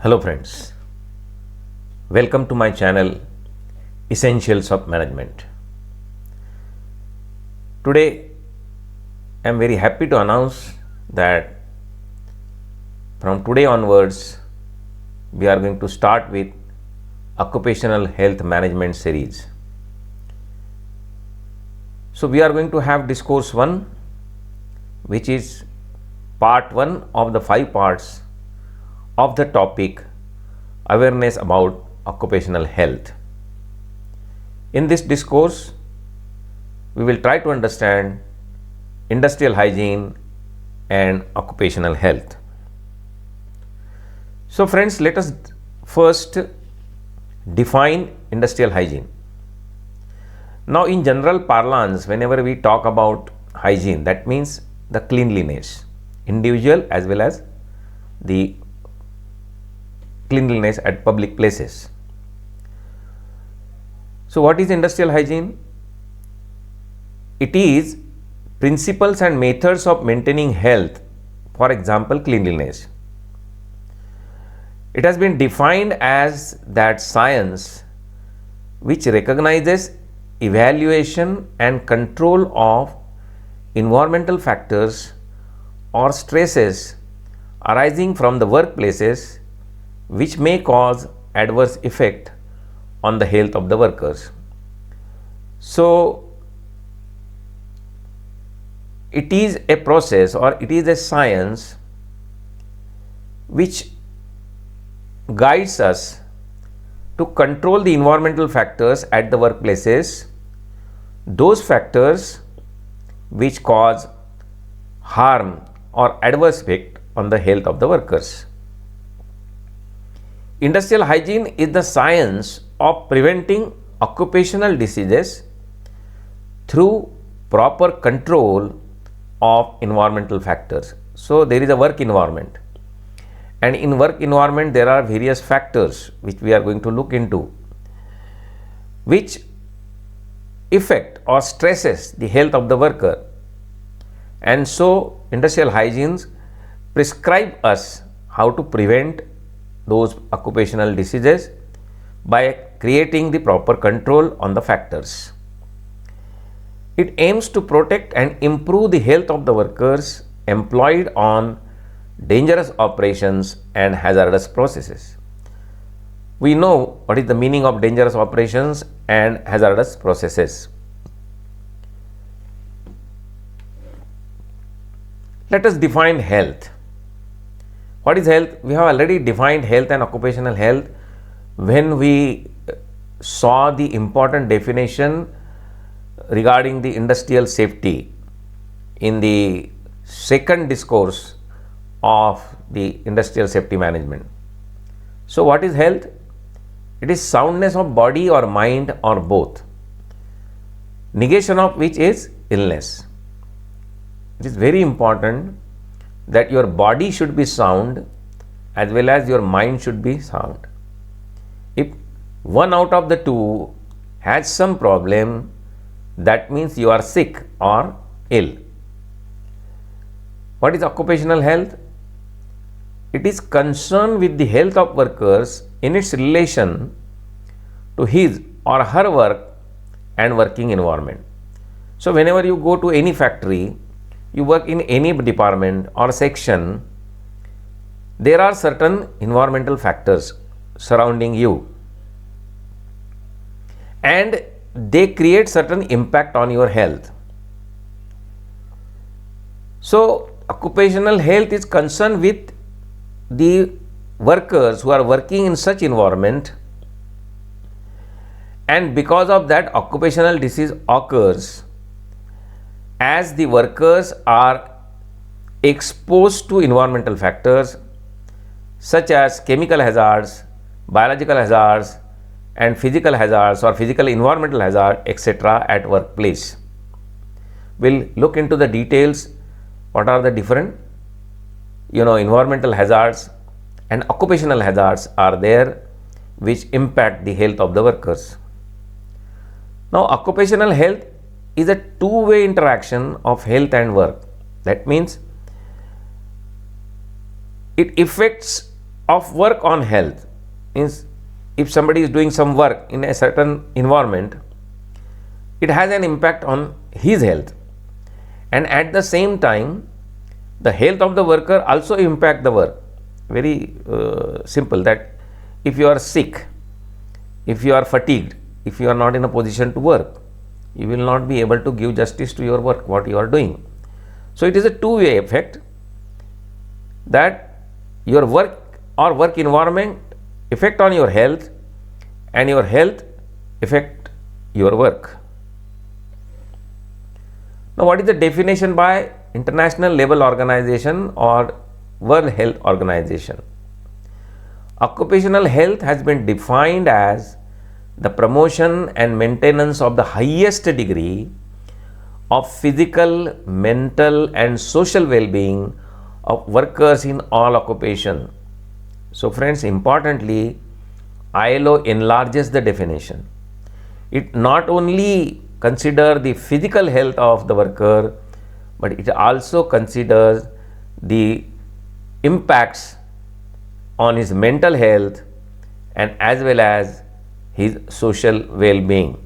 Hello friends, welcome to my channel Essentials of Management. Today I am very happy to announce that from today onwards we are going to start with Occupational Health Management series. So we are going to have discourse 1, which is part 1 of the 5 parts of the topic awareness about occupational health. In this discourse, we will try to understand industrial hygiene and occupational health. So friends, let us first define industrial hygiene. Now in general parlance, whenever we talk about hygiene, that means the cleanliness, individual as well as the cleanliness at public places. So what is industrial hygiene? It is principles and methods of maintaining health, for example cleanliness. It has been defined as that science which recognizes evaluation and control of environmental factors or stresses arising from the workplaces which may cause adverse effect on the health of the workers. So it is a process or it is a science which guides us to control the environmental factors at the workplaces, those factors which cause harm or adverse effect on the health of the workers. Industrial hygiene is the science of preventing occupational diseases through proper control of environmental factors. So there is a work environment, and in work environment there are various factors which we are going to look into, which affect or stresses the health of the worker. And so industrial hygienes prescribe us how to prevent those occupational diseases by creating the proper control on the factors. It aims to protect and improve the health of the workers employed on dangerous operations and hazardous processes. We know what is the meaning of dangerous operations and hazardous processes. Let us define health. What is health? We have already defined health and occupational health when we saw the important definition regarding the industrial safety in the second discourse of the industrial safety management. So what is health? It is soundness of body or mind or both, negation of which is illness. It is very important that your body should be sound as well as your mind should be sound. If one out of the two has some problem, that means you are sick or ill. What is occupational health? It is concerned with the health of workers in its relation to his or her work and working environment. So whenever you go to any factory, you work in any department or section, there are certain environmental factors surrounding you and they create certain impact on your health. So occupational health is concerned with the workers who are working in such environment, and because of that occupational disease occurs as the workers are exposed to environmental factors such as chemical hazards, biological hazards and physical hazards or physical environmental hazard, etc. at workplace. We'll look into the details, what are the different environmental hazards and occupational hazards are there which impact the health of the workers. Now occupational health is a two-way interaction of health and work. That means it affects of work on health means if somebody is doing some work in a certain environment, it has an impact on his health, and at the same time the health of the worker also impact the work. Very simple, that if you are sick, if you are fatigued, if you are not in a position to work, you will not be able to give justice to your work, what you are doing. So it is a two-way effect, that your work or work environment effect on your health, and your health affect your work. Now, what is the definition by International Labour Organization or World Health Organization? Occupational health has been defined as the promotion and maintenance of the highest degree of physical, mental and social well-being of workers in all occupation. So friends, importantly, I.L.O enlarges the definition. It not only considers the physical health of the worker, but it also considers the impacts on his mental health and as well as his social well-being.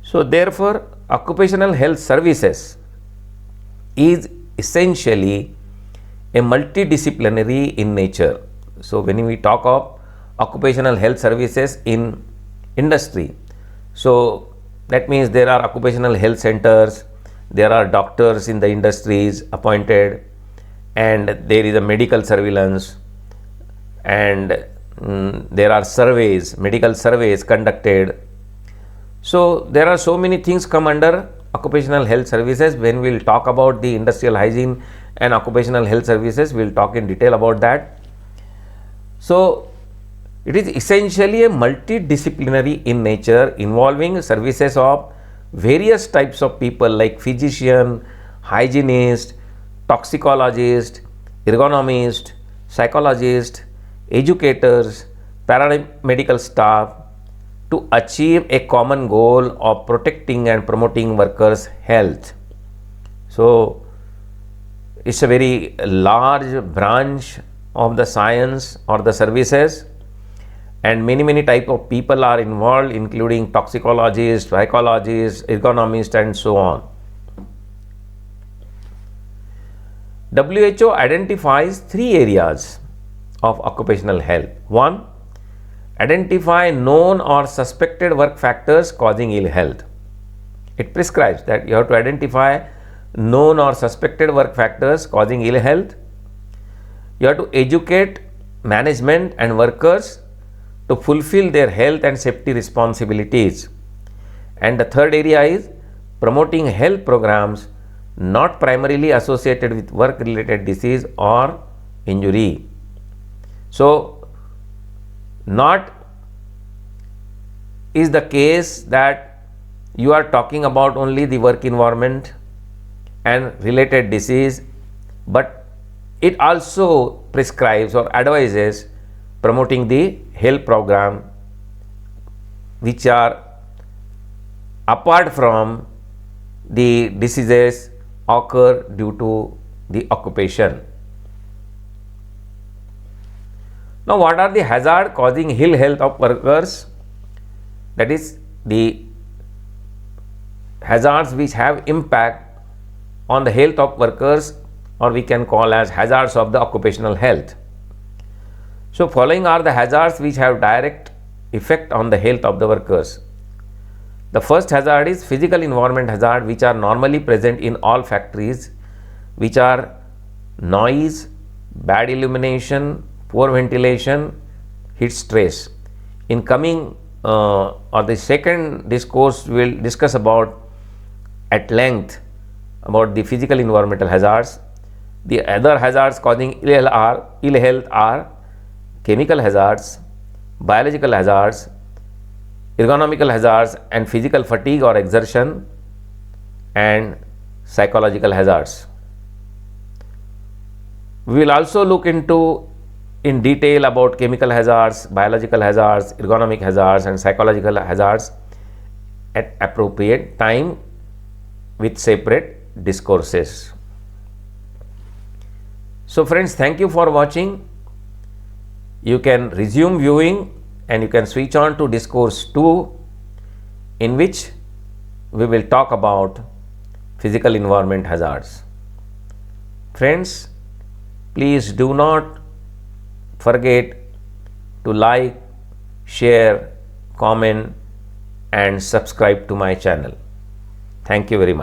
So therefore, occupational health services is essentially a multidisciplinary in nature. So when we talk of occupational health services in industry, so that means there are occupational health centers, there are doctors in the industries appointed, and there is a medical surveillance, and there are surveys, medical surveys conducted. So there are so many things come under occupational health services. When we will talk about the industrial hygiene and occupational health services, we will talk in detail about that. So it is essentially a multidisciplinary in nature, involving services of various types of people like physician, hygienist, toxicologist, ergonomist, psychologist, educators, paramedical staff, to achieve a common goal of protecting and promoting workers' health. So it's a very large branch of the science or the services, and many type of people are involved, including toxicologists, psychologists, ergonomists and so on. WHO identifies 3 areas of occupational health. 1. Identify known or suspected work factors causing ill health. It prescribes that you have to identify known or suspected work factors causing ill health. You have to educate management and workers to fulfill their health and safety responsibilities. And the third area is promoting health programs not primarily associated with work related disease or injury. So not is the case that you are talking about only the work environment and related disease, but it also prescribes or advises promoting the health program which are apart from the diseases occur due to the occupation. Now, what are the hazards causing ill health of workers? That is, the hazards which have impact on the health of workers, or we can call as hazards of the occupational health. So following are the hazards which have direct effect on the health of the workers. The first hazard is physical environment hazard, which are normally present in all factories, which are noise, bad illumination, poor ventilation, heat stress. In coming or the second discourse, we will discuss about at length about the physical environmental hazards. The other hazards causing ill health are chemical hazards, biological hazards, ergonomical hazards and physical fatigue or exertion, and psychological hazards. We will also look into in detail about chemical hazards, biological hazards, ergonomic hazards and psychological hazards at appropriate time with separate discourses. So friends, thank you for watching. you can resume viewing and you can switch on to discourse 2, in which we will talk about physical environment hazards. Friends, please do not forget to like, share, comment and subscribe to my channel. Thank you very much.